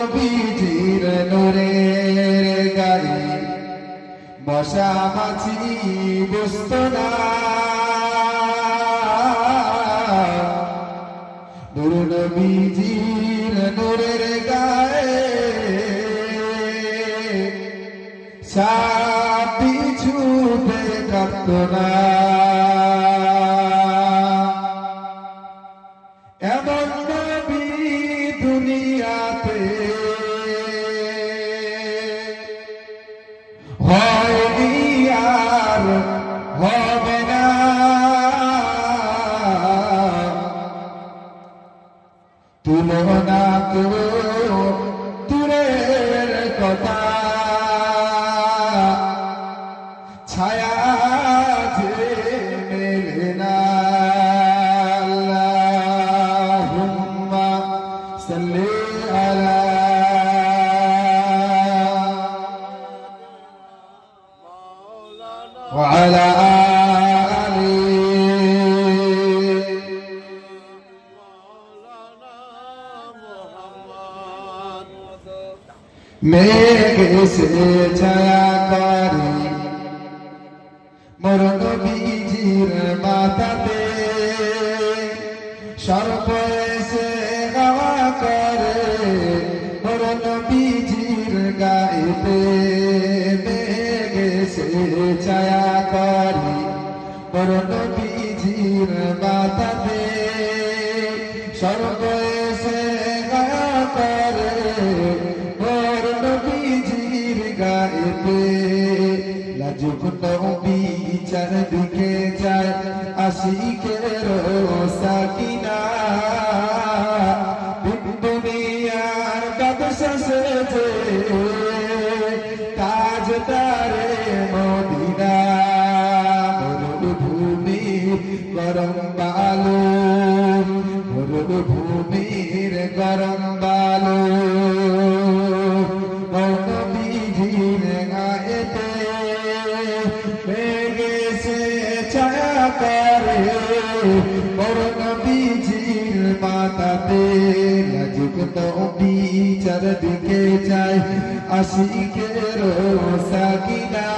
নবীজির নূরের গায়ে মশা মাছি বসত না, নূর নবীজির নূরের গায়ে সাপ পিছু কাঁপত না। এমন নবী দুনিয়াতে হয়নি আর হবে না, তুলনা করো দূরের কথা, ছায়া যে মেলে না। আল্লাহুম্মা সাল্লি আলা ওয়া আলা আলি মেঘ এসে ছায়া করে মোর নবীজির মাথাতে, সর্প এসে গাওয়া করে মোর নবীজির গায়েতে। মেঘ এসে ছায়া করে মোর নবীজির মাথাতে, সর্প এসে গাওয়া করে মোর নবীজির গায়েতে। লাজুক নবী চারদিকে যায় আশিকের সাকিনা, দুনিয়ার বাদশা সেজে তাজদারে মদিনা। মরুভূমি গরম বালু, মরুভূমির গরম বালু নবীজির গায়েতে মেঘে সে ছায়া করে মোর নবীজির মাথাতে। লাজুক নবী চারদিকে যায় আশিকের সাকিনা।